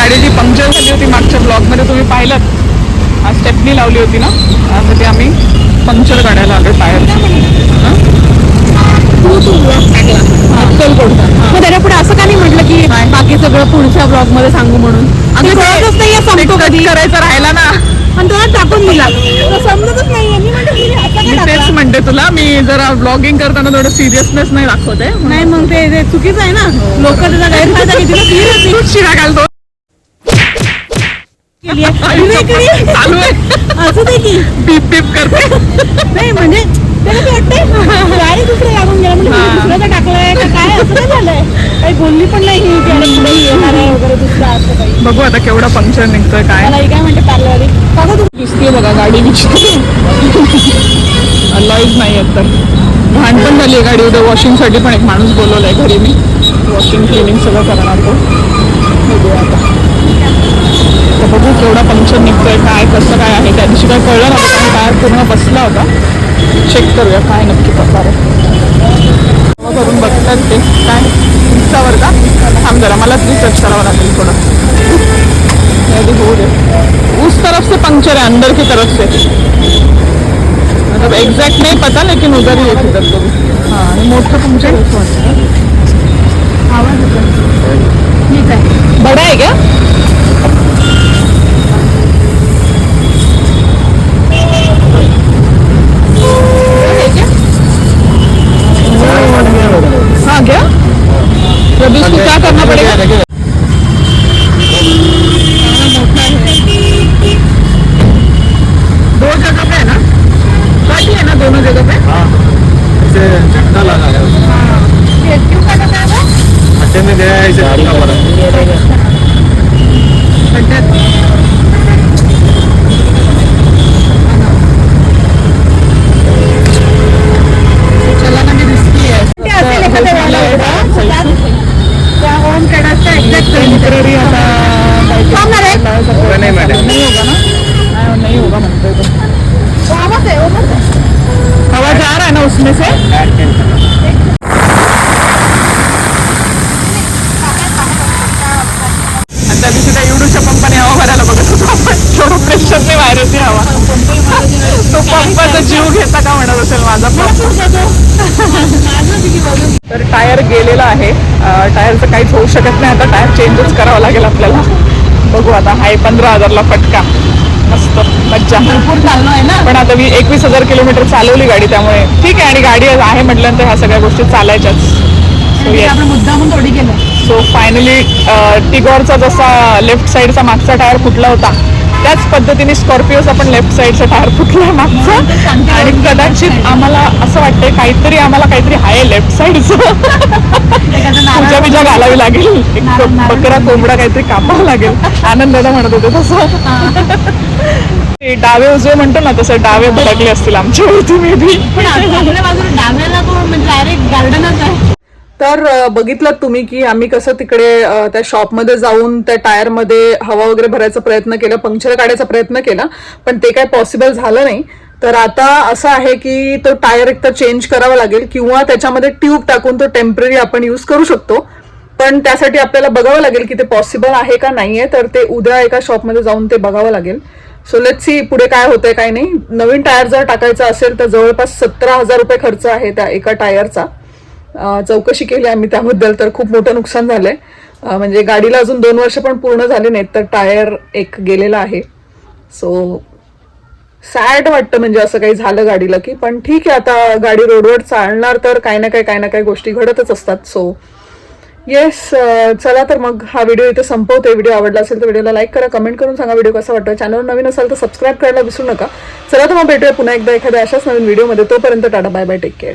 गाडीची पंक्चर झाली होती मागच्या ब्लॉगमध्ये तुम्ही पाहिलं. आज स्टेपनी लावली होती ना, त्यासाठी आम्ही पंक्चर काढायला आलो टायर. मग त्याच्या पुढे असं का नाही म्हटलं की बाकी सगळं पुढच्या ब्लॉग मध्ये सांगू म्हणून? कधी करायचं राहिला ना, आणि तुला टाकून दिला समजतच नाहीये. मी तेच म्हणते तुला, मी जरा ब्लॉगिंग करताना थोडं सिरियसनेस नाही दाखवते. नाही मग ते चुकीचं आहे ना. लोक त्याचा गैरफायदा घेतील. तूच शिरा घालतो चालू आहे असं ते की बीप बीप करते. नाही म्हणजे त्याला वाटतंय गाडी दुसरं लागून गेला म्हणजे दुसऱ्याचं टाकलंय का काय, असं काय झालंय. काही बोलली पण नाही ही की पुढे येणार आहे वगैरे दुसरा असं काही. बघू आता केवढा पंक्चर निघतोय काय. मला काय म्हणते पार्लरवाली बघा तू दिसते बघा गाडी अलॉईज नाही आहेत तर घाण पण झाली आहे गाडी. उद्या वॉशिंगसाठी पण एक माणूस बोलवलाय घरी. मी वॉशिंग क्लिनिंग सगळं करणार तो. बघूया आता बघू केवढा पंक्चर निघतोय काय कसं काय आहे. त्या दिवशी काय कळलं नव्हतं आणि टायर पूर्ण बसला होता. चेक करूया काय नक्की प्रकार आहे. करून बघतात ते काय इंस्टावर का. थांब जरा मला रिसर्च करावं लागेल थोडं. हो दे उस तरफ से पंक्चर है अंदर की तरफ से, मतलब एग्जैक्ट नहीं पता लेकिन उधर ही है किधर तो भी. हाँ आणि मोठं पंक्चर आवाज ठीक आहे. बड़ा है क्या? हाँ क्या अभी इसको क्या करना पड़ेगा? दो जगह पे है ना, काटी है ना दोनों जगह पे. हाँ इसे झटका लगा है. क्यों काटा था वो? खड्डे में गया है इसे झटका पड़ा. चलाना भी रिस्की है. टेम्पररी आता नहीं मैडम नहीं होगा ना, नहीं होगा म्हणतोय तो. हवा जा रहा है ना उसमें से. त्या दिवशी त्या एवढ्याशा पंपाने हवा भरायला बघत होतो आपण. थोडं प्रेशरने बाहेर येते हवा. तो पंपाचा जीव घेता का म्हणत असेल माझा पंप. तर टायर गेलेला आहे. टायरचं काहीच होऊ शकत नाही आता. टायर चेंजच करावं लागेल आपल्याला. बघू आता. हाय 15,000ला फटका. मस्त मज्जा. भरपूर चाललो आहे ना. पण आता मी 21,000 किलोमीटर चालवली गाडी त्यामुळे ठीक आहे. आणि गाडी आहे म्हटल्यानंतर ह्या सगळ्या गोष्टी चालायच्याच. आपण मुद्दा म्हणून थोडी केलं. सो फायनली टिगॉरचा जसा लेफ्ट साईडचा मागचा टायर फुटला होता त्याच पद्धतीने स्कॉर्पिओचा पण लेफ्ट साईडचा टायर फुटला मागचा. आणि कदाचित आम्हाला असं वाटतंय काहीतरी आहे लेफ्ट साईडचं. पूजा बिजा घालावी लागेल. एक बकरा कोंबडा काहीतरी कापावं लागेल. आनंदाला म्हणत होते तसं. डावे उजवे म्हणतो ना तसं डावे भडकले असतील आमच्यावरती मे बी. डाव्याला म्हणजे डायरेक्ट गार्डनच आहे. तर बघितलं तुम्ही की आम्ही कसं तिकडे त्या शॉपमध्ये जाऊन त्या टायरमध्ये हवा वगैरे भरायचा प्रयत्न केला, पंक्चर काढायचा प्रयत्न केला, पण ते काय पॉसिबल झालं नाही. तर आता असं आहे की तो टायर एकतर चेंज करावा लागेल किंवा त्याच्यामध्ये ट्यूब टाकून तो टेम्पररी आपण यूज करू शकतो. पण त्यासाठी आपल्याला बघावं लागेल की ते पॉसिबल आहे का नाहीये. तर ते उद्या एका शॉपमध्ये जाऊन ते बघावं लागेल. सो लेट्स सी पुढे काय होतंय काय नाही. नवीन टायर जर टाकायचा असेल तर जवळपास 17,000 रुपये खर्च आहे त्या एका टायरचा. चौकशी केली आम्ही त्याबद्दल. तर खूप मोठं नुकसान झालंय. म्हणजे गाडीला अजून 2 वर्ष पण पूर्ण झाले नाहीत तर टायर एक गेलेला आहे. सो सॅड वाटतं म्हणजे असं काही झालं गाडीला की. पण ठीक आहे आता गाडी रोडवर चालणार तर काही ना काही गोष्टी घडतच असतात. सो येस चला तर मग हा व्हिडिओ इथे संपवते. व्हिडिओ आवडला असेल तर व्हिडिओला लाईक करा, कमेंट करून सांगा व्हिडिओ कसा वाटतो. चॅनल नवीन असेल तर सबस्क्राईब करायला विसरू नका. चला तर मग भेटूया पुन्हा एकदा एखाद्या अशाच नवीन व्हिडिओमध्ये. तोपर्यंत टाटा बाय बाय, टेक केअर.